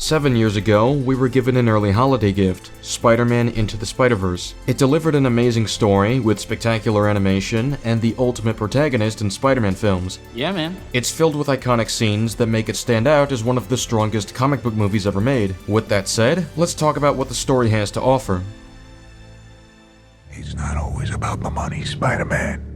7 years ago, we were given an early holiday gift, Spider-Man Into the Spider-Verse. It delivered an amazing story with spectacular animation and the ultimate protagonist in Spider-Man films. Yeah, man. It's filled with iconic scenes that make it stand out as one of the strongest comic book movies ever made. With that said, let's talk about what the story has to offer. It's not always about the money, Spider-Man.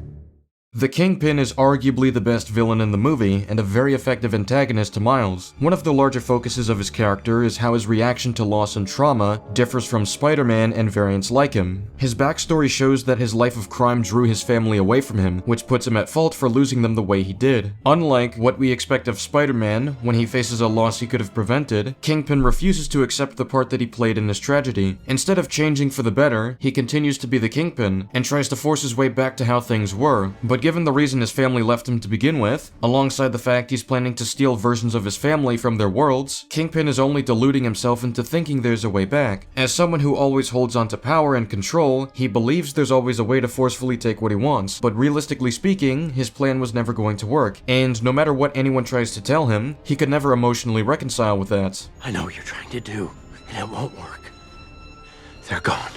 The Kingpin is arguably the best villain in the movie and a very effective antagonist to Miles. One of the larger focuses of his character is how his reaction to loss and trauma differs from Spider-Man and variants like him. His backstory shows that his life of crime drew his family away from him, which puts him at fault for losing them the way he did. Unlike what we expect of Spider-Man, when he faces a loss he could have prevented, Kingpin refuses to accept the part that he played in his tragedy. Instead of changing for the better, he continues to be the Kingpin and tries to force his way back to how things were, but given the reason his family left him to begin with, alongside the fact he's planning to steal versions of his family from their worlds, Kingpin is only deluding himself into thinking there's a way back. As someone who always holds on to power and control, he believes there's always a way to forcefully take what he wants, but realistically speaking, his plan was never going to work, and no matter what anyone tries to tell him, he could never emotionally reconcile with that. I know what you're trying to do, and it won't work. They're gone.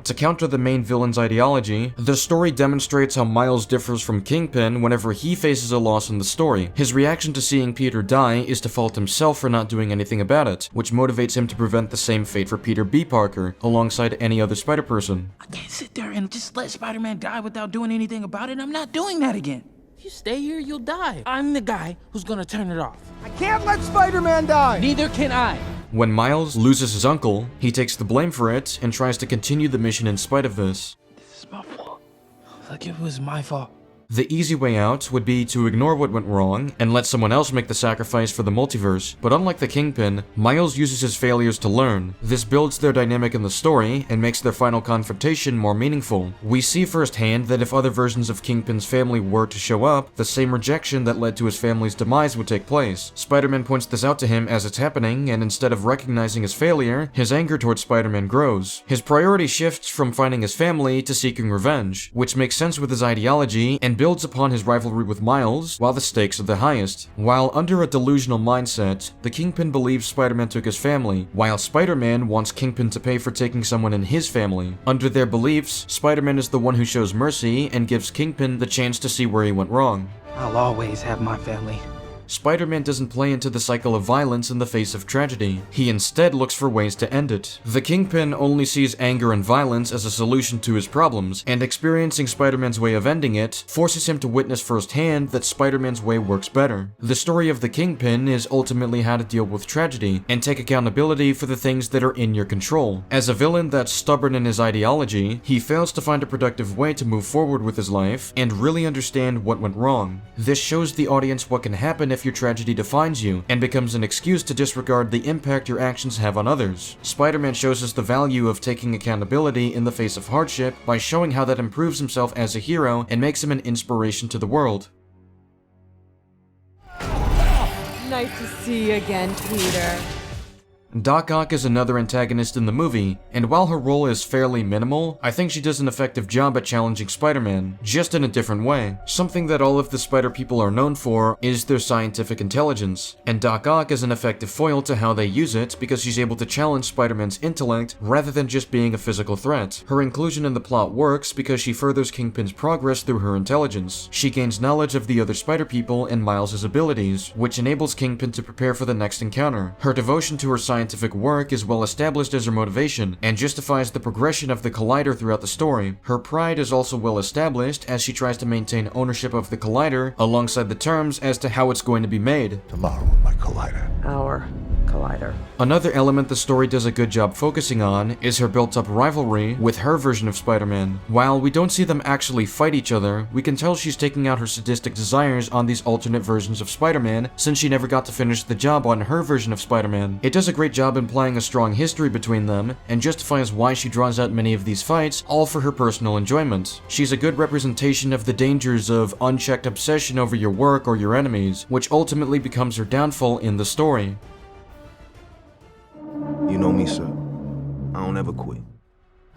To counter the main villain's ideology, the story demonstrates how Miles differs from Kingpin whenever he faces a loss in the story. His reaction to seeing Peter die is to fault himself for not doing anything about it, which motivates him to prevent the same fate for Peter B. Parker, alongside any other Spider-Person. I can't sit there and just let Spider-Man die without doing anything about it. I'm not doing that again. If you stay here, you'll die. I'm the guy who's gonna turn it off. I can't let Spider-Man die! Neither can I. When Miles loses his uncle, he takes the blame for it and tries to continue the mission in spite of this. This is my fault. Like it was my fault. The easy way out would be to ignore what went wrong and let someone else make the sacrifice for the multiverse, but unlike the Kingpin, Miles uses his failures to learn. This builds their dynamic in the story and makes their final confrontation more meaningful. We see firsthand that if other versions of Kingpin's family were to show up, the same rejection that led to his family's demise would take place. Spider-Man points this out to him as it's happening, and instead of recognizing his failure, his anger towards Spider-Man grows. His priority shifts from finding his family to seeking revenge, which makes sense with his ideology and builds upon his rivalry with Miles while the stakes are the highest. While under a delusional mindset, the Kingpin believes Spider-Man took his family, while Spider-Man wants Kingpin to pay for taking someone in his family. Under their beliefs, Spider-Man is the one who shows mercy and gives Kingpin the chance to see where he went wrong. I'll always have my family. Spider-Man doesn't play into the cycle of violence in the face of tragedy. He instead looks for ways to end it. The Kingpin only sees anger and violence as a solution to his problems, and experiencing Spider-Man's way of ending it forces him to witness firsthand that Spider-Man's way works better. The story of the Kingpin is ultimately how to deal with tragedy and take accountability for the things that are in your control. As a villain that's stubborn in his ideology, he fails to find a productive way to move forward with his life and really understand what went wrong. This shows the audience what can happen if your tragedy defines you and becomes an excuse to disregard the impact your actions have on others. Spider-Man shows us the value of taking accountability in the face of hardship by showing how that improves himself as a hero and makes him an inspiration to the world. Nice to see you again, Peter. Doc Ock is another antagonist in the movie, and while her role is fairly minimal, I think she does an effective job at challenging Spider-Man, just in a different way. Something that all of the Spider people are known for is their scientific intelligence, and Doc Ock is an effective foil to how they use it because she's able to challenge Spider-Man's intellect rather than just being a physical threat. Her inclusion in the plot works because she furthers Kingpin's progress through her intelligence. She gains knowledge of the other Spider people and Miles' abilities, which enables Kingpin to prepare for the next encounter. Her devotion to her scientific work is well established as her motivation and justifies the progression of the Collider throughout the story. Her pride is also well established as she tries to maintain ownership of the Collider alongside the terms as to how it's going to be made. Tomorrow with my Collider. Our Collider. Another element the story does a good job focusing on is her built-up rivalry with her version of Spider-Man. While we don't see them actually fight each other, we can tell she's taking out her sadistic desires on these alternate versions of Spider-Man since she never got to finish the job on her version of Spider-Man. It does a great job implying a strong history between them and justifies why she draws out many of these fights, all for her personal enjoyment. She's a good representation of the dangers of unchecked obsession over your work or your enemies, which ultimately becomes her downfall in the story. You know me, sir. I don't ever quit.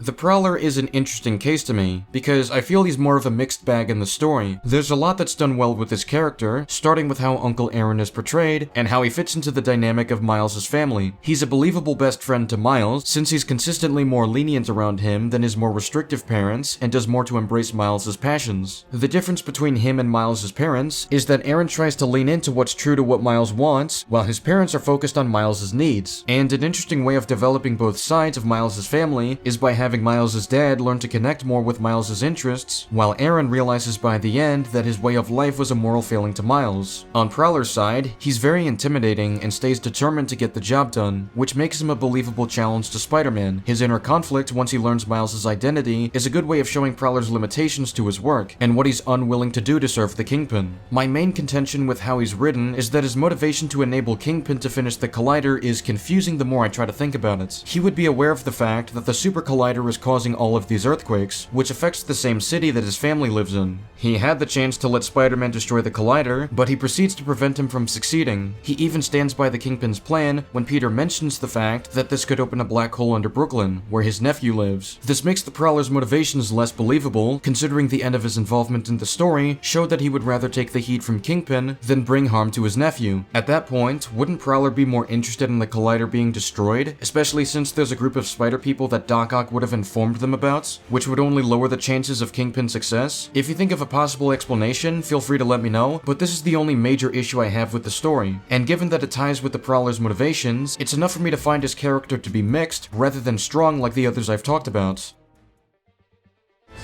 The Prowler is an interesting case to me, because I feel he's more of a mixed bag in the story. There's a lot that's done well with his character, starting with how Uncle Aaron is portrayed, and how he fits into the dynamic of Miles' family. He's a believable best friend to Miles, since he's consistently more lenient around him than his more restrictive parents, and does more to embrace Miles' passions. The difference between him and Miles' parents is that Aaron tries to lean into what's true to what Miles wants, while his parents are focused on Miles' needs. And an interesting way of developing both sides of Miles' family is by having Miles' dad learn to connect more with Miles' interests, while Aaron realizes by the end that his way of life was a moral failing to Miles. On Prowler's side, he's very intimidating and stays determined to get the job done, which makes him a believable challenge to Spider-Man. His inner conflict once he learns Miles' identity is a good way of showing Prowler's limitations to his work, and what he's unwilling to do to serve the Kingpin. My main contention with how he's written is that his motivation to enable Kingpin to finish the Collider is confusing the more I try to think about it. He would be aware of the fact that the Super Collider is causing all of these earthquakes, which affects the same city that his family lives in. He had the chance to let Spider-Man destroy the Collider, but he proceeds to prevent him from succeeding. He even stands by the Kingpin's plan when Peter mentions the fact that this could open a black hole under Brooklyn, where his nephew lives. This makes the Prowler's motivations less believable, considering the end of his involvement in the story showed that he would rather take the heat from Kingpin than bring harm to his nephew. At that point, wouldn't Prowler be more interested in the Collider being destroyed, especially since there's a group of spider people that Doc Ock would have informed them about, which would only lower the chances of Kingpin's success? If you think of a possible explanation, feel free to let me know, but this is the only major issue I have with the story, and given that it ties with the Prowler's motivations, it's enough for me to find his character to be mixed rather than strong like the others I've talked about.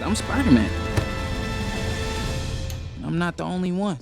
I'm Spider-Man. I'm not the only one.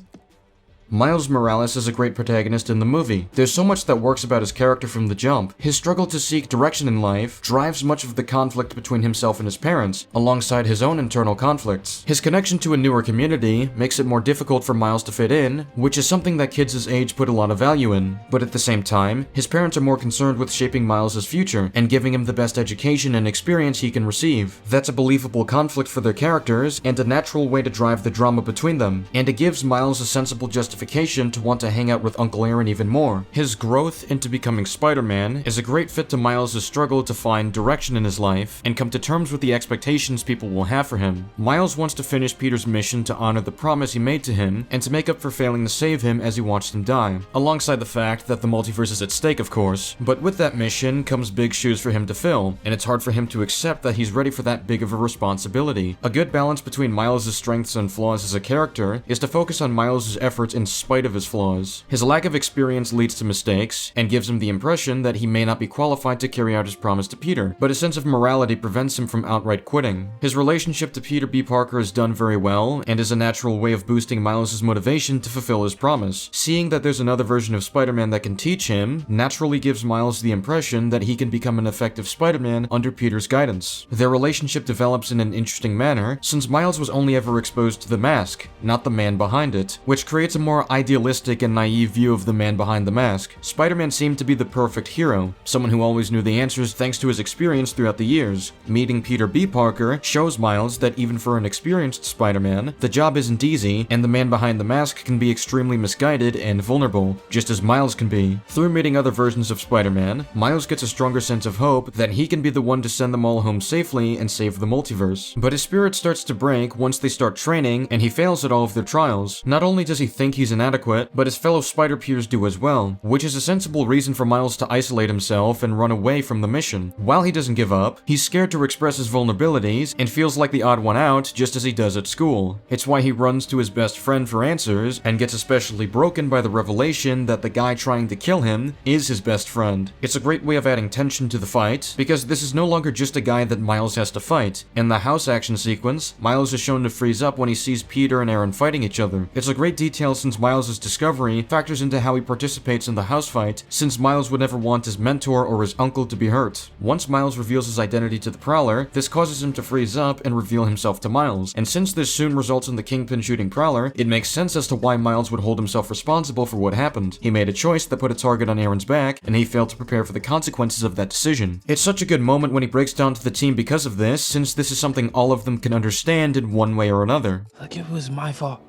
Miles Morales is a great protagonist in the movie. There's so much that works about his character from the jump. His struggle to seek direction in life drives much of the conflict between himself and his parents, alongside his own internal conflicts. His connection to a newer community makes it more difficult for Miles to fit in, which is something that kids his age put a lot of value in. But at the same time, his parents are more concerned with shaping Miles' future and giving him the best education and experience he can receive. That's a believable conflict for their characters and a natural way to drive the drama between them, and it gives Miles a sensible justification to want to hang out with Uncle Aaron even more. His growth into becoming Spider-Man is a great fit to Miles' struggle to find direction in his life and come to terms with the expectations people will have for him. Miles wants to finish Peter's mission to honor the promise he made to him and to make up for failing to save him as he watched him die, alongside the fact that the multiverse is at stake, of course. But with that mission comes big shoes for him to fill, and it's hard for him to accept that he's ready for that big of a responsibility. A good balance between Miles' strengths and flaws as a character is to focus on Miles' efforts in spite of his flaws. His lack of experience leads to mistakes, and gives him the impression that he may not be qualified to carry out his promise to Peter, but his sense of morality prevents him from outright quitting. His relationship to Peter B. Parker is done very well, and is a natural way of boosting Miles' motivation to fulfill his promise. Seeing that there's another version of Spider-Man that can teach him, naturally gives Miles the impression that he can become an effective Spider-Man under Peter's guidance. Their relationship develops in an interesting manner, since Miles was only ever exposed to the mask, not the man behind it, which creates a more idealistic and naive view of the man behind the mask. Spider-Man seemed to be the perfect hero, someone who always knew the answers thanks to his experience throughout the years. Meeting Peter B. Parker shows Miles that even for an experienced Spider-Man, the job isn't easy, and the man behind the mask can be extremely misguided and vulnerable, just as Miles can be. Through meeting other versions of Spider-Man, Miles gets a stronger sense of hope that he can be the one to send them all home safely and save the multiverse. But his spirit starts to break once they start training, and he fails at all of their trials. Not only does he think he's inadequate, but his fellow Spider-Peers do as well, which is a sensible reason for Miles to isolate himself and run away from the mission. While he doesn't give up, he's scared to express his vulnerabilities and feels like the odd one out just as he does at school. It's why he runs to his best friend for answers and gets especially broken by the revelation that the guy trying to kill him is his best friend. It's a great way of adding tension to the fight, because this is no longer just a guy that Miles has to fight. In the house action sequence, Miles is shown to freeze up when he sees Peter and Aaron fighting each other. It's a great detail since Miles' discovery factors into how he participates in the house fight, since Miles would never want his mentor or his uncle to be hurt. Once Miles reveals his identity to the Prowler, this causes him to freeze up and reveal himself to Miles, and since this soon results in the Kingpin shooting Prowler, it makes sense as to why Miles would hold himself responsible for what happened. He made a choice that put a target on Aaron's back, and he failed to prepare for the consequences of that decision. It's such a good moment when he breaks down to the team because of this, since this is something all of them can understand in one way or another. Look, if it was my fault,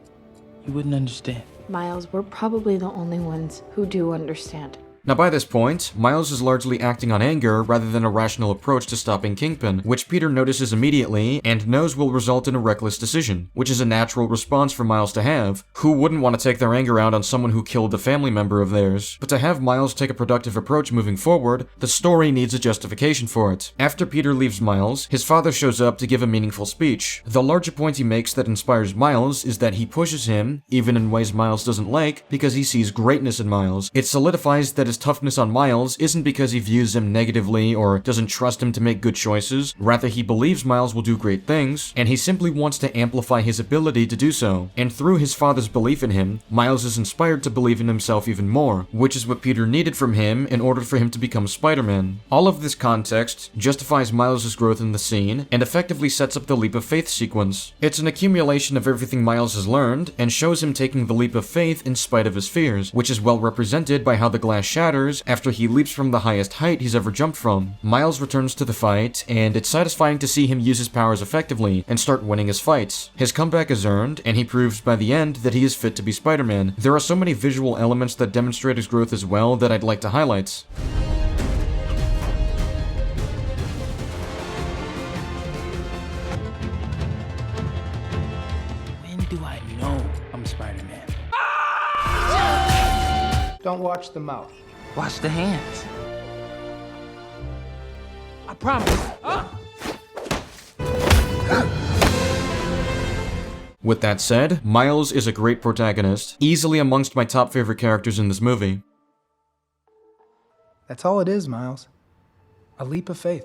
you wouldn't understand. Miles, we're probably the only ones who do understand. Now by this point, Miles is largely acting on anger rather than a rational approach to stopping Kingpin, which Peter notices immediately and knows will result in a reckless decision, which is a natural response for Miles to have. Who wouldn't want to take their anger out on someone who killed a family member of theirs? But to have Miles take a productive approach moving forward, the story needs a justification for it. After Peter leaves Miles, his father shows up to give a meaningful speech. The larger point he makes that inspires Miles is that he pushes him, even in ways Miles doesn't like, because he sees greatness in Miles. It solidifies that his toughness on Miles isn't because he views him negatively or doesn't trust him to make good choices, rather he believes Miles will do great things, and he simply wants to amplify his ability to do so. And through his father's belief in him, Miles is inspired to believe in himself even more, which is what Peter needed from him in order for him to become Spider-Man. All of this context justifies Miles' growth in the scene, and effectively sets up the leap of faith sequence. It's an accumulation of everything Miles has learned, and shows him taking the leap of faith in spite of his fears, which is well represented by how the glass shatters after he leaps from the highest height he's ever jumped from. Miles returns to the fight, and it's satisfying to see him use his powers effectively and start winning his fights. His comeback is earned, and he proves by the end that he is fit to be Spider-Man. There are so many visual elements that demonstrate his growth as well that I'd like to highlight. When do I know I'm Spider-Man? Don't watch the mouth. Watch the hands. I promise. With that said, Miles is a great protagonist, easily amongst my top favorite characters in this movie. That's all it is, Miles. A leap of faith.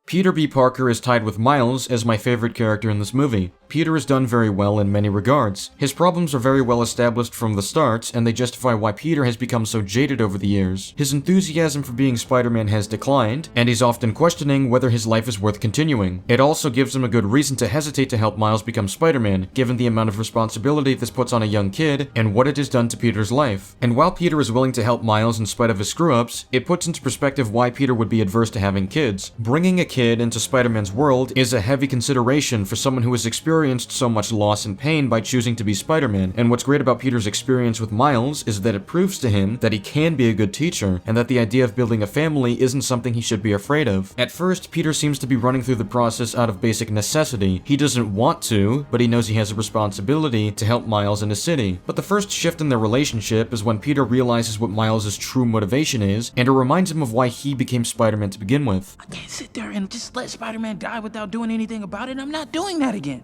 Peter B. Parker is tied with Miles as my favorite character in this movie. Peter is done very well in many regards. His problems are very well established from the start, and they justify why Peter has become so jaded over the years. His enthusiasm for being Spider-Man has declined, and he's often questioning whether his life is worth continuing. It also gives him a good reason to hesitate to help Miles become Spider-Man, given the amount of responsibility this puts on a young kid, and what it has done to Peter's life. And while Peter is willing to help Miles in spite of his screw-ups, it puts into perspective why Peter would be adverse to having kids. Bringing a kid into Spider-Man's world is a heavy consideration for someone who has experienced so much loss and pain by choosing to be Spider-Man, and what's great about Peter's experience with Miles is that it proves to him that he can be a good teacher, and that the idea of building a family isn't something he should be afraid of. At first, Peter seems to be running through the process out of basic necessity. He doesn't want to, but he knows he has a responsibility to help Miles in his city. But the first shift in their relationship is when Peter realizes what Miles' true motivation is, and it reminds him of why he became Spider-Man to begin with. I can't sit there and just let Spider-Man die without doing anything about it. I'm not doing that again.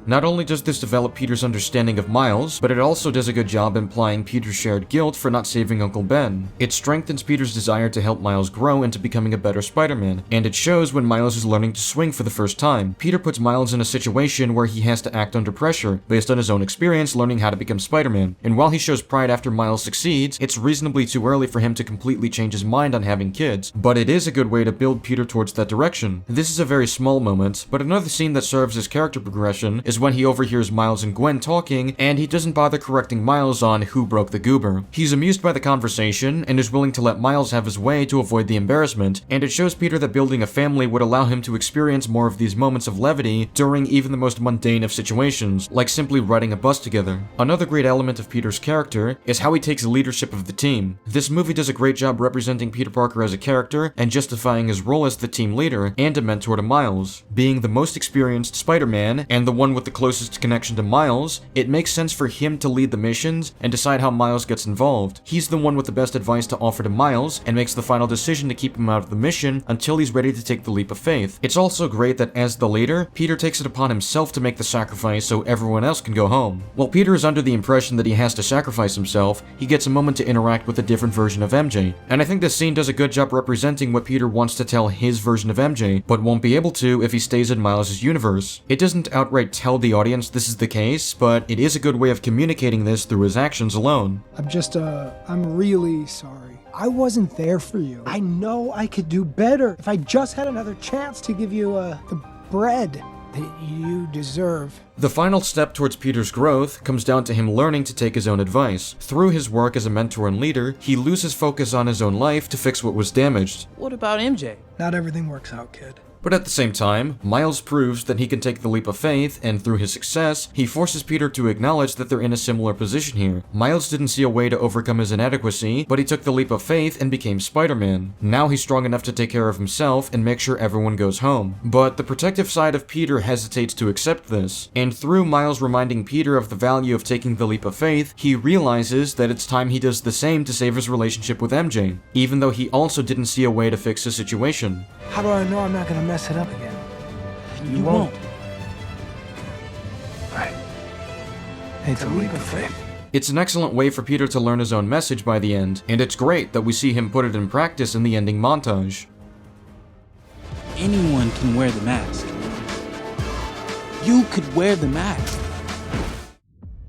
Not only does this develop Peter's understanding of Miles, but it also does a good job implying Peter's shared guilt for not saving Uncle Ben. It strengthens Peter's desire to help Miles grow into becoming a better Spider-Man, and it shows when Miles is learning to swing for the first time. Peter puts Miles in a situation where he has to act under pressure, based on his own experience learning how to become Spider-Man, and while he shows pride after Miles succeeds, it's reasonably too early for him to completely change his mind on having kids, but it is a good way to build Peter towards that direction. This is a very small moment, but another scene that serves as character progression is when he overhears Miles and Gwen talking, and he doesn't bother correcting Miles on who broke the goober. He's amused by the conversation, and is willing to let Miles have his way to avoid the embarrassment, and it shows Peter that building a family would allow him to experience more of these moments of levity during even the most mundane of situations, like simply riding a bus together. Another great element of Peter's character is how he takes leadership of the team. This movie does a great job representing Peter Parker as a character, and justifying his role as the team leader and a mentor to Miles. Being the most experienced Spider-Man, and the one with the closest connection to Miles, it makes sense for him to lead the missions and decide how Miles gets involved. He's the one with the best advice to offer to Miles, and makes the final decision to keep him out of the mission until he's ready to take the leap of faith. It's also great that as the leader, Peter takes it upon himself to make the sacrifice so everyone else can go home. While Peter is under the impression that he has to sacrifice himself, he gets a moment to interact with a different version of MJ. And I think this scene does a good job representing what Peter wants to tell his version of MJ, but won't be able to if he stays in Miles' universe. It doesn't outright tell the audience this is the case, but it is a good way of communicating this through his actions alone. I'm really sorry. I wasn't there for you. I know I could do better if I just had another chance to give you, the bread that you deserve. The final step towards Peter's growth comes down to him learning to take his own advice. Through his work as a mentor and leader, he loses focus on his own life to fix what was damaged. What about MJ? Not everything works out, kid. But at the same time, Miles proves that he can take the leap of faith, and through his success, he forces Peter to acknowledge that they're in a similar position here. Miles didn't see a way to overcome his inadequacy, but he took the leap of faith and became Spider-Man. Now he's strong enough to take care of himself and make sure everyone goes home. But the protective side of Peter hesitates to accept this, and through Miles reminding Peter of the value of taking the leap of faith, he realizes that it's time he does the same to save his relationship with MJ, even though he also didn't see a way to fix the situation. How do I know I'm not gonna mess it up again? You won't. Right. It's a leap of faith. It's an excellent way for Peter to learn his own message by the end, and it's great that we see him put it in practice in the ending montage. Anyone can wear the mask. You could wear the mask.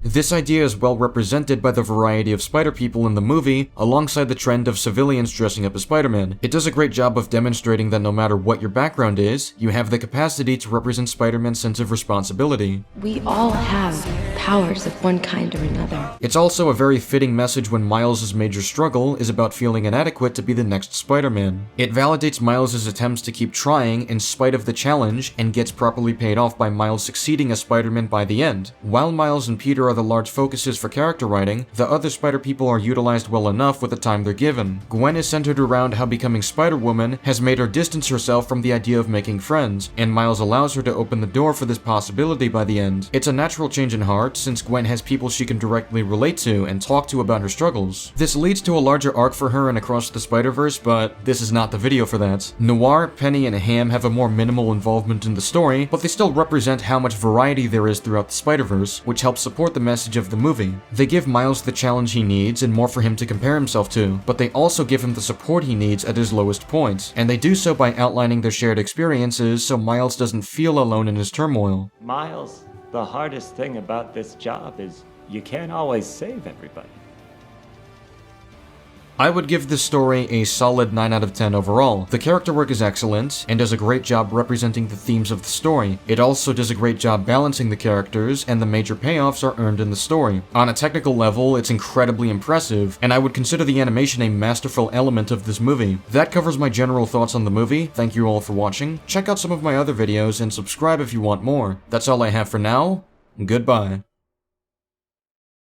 This idea is well represented by the variety of Spider-People in the movie, alongside the trend of civilians dressing up as Spider-Man. It does a great job of demonstrating that no matter what your background is, you have the capacity to represent Spider-Man's sense of responsibility. We all have powers of one kind or another. It's also a very fitting message when Miles' major struggle is about feeling inadequate to be the next Spider-Man. It validates Miles' attempts to keep trying in spite of the challenge, and gets properly paid off by Miles succeeding as Spider-Man by the end. While Miles and Peter are the large focuses for character writing, the other Spider-People are utilized well enough with the time they're given. Gwen is centered around how becoming Spider-Woman has made her distance herself from the idea of making friends, and Miles allows her to open the door for this possibility by the end. It's a natural change in heart, since Gwen has people she can directly relate to and talk to about her struggles. This leads to a larger arc for her in Across the Spider-Verse, but this is not the video for that. Noir, Penny, and Ham have a more minimal involvement in the story, but they still represent how much variety there is throughout the Spider-Verse, which helps support the message of the movie. They give Miles the challenge he needs and more for him to compare himself to, but they also give him the support he needs at his lowest point, and they do so by outlining their shared experiences so Miles doesn't feel alone in his turmoil. Miles, the hardest thing about this job is you can't always save everybody. I would give this story a solid 9 out of 10 overall. The character work is excellent, and does a great job representing the themes of the story. It also does a great job balancing the characters, and the major payoffs are earned in the story. On a technical level, it's incredibly impressive, and I would consider the animation a masterful element of this movie. That covers my general thoughts on the movie. Thank you all for watching. Check out some of my other videos, and subscribe if you want more. That's all I have for now. Goodbye.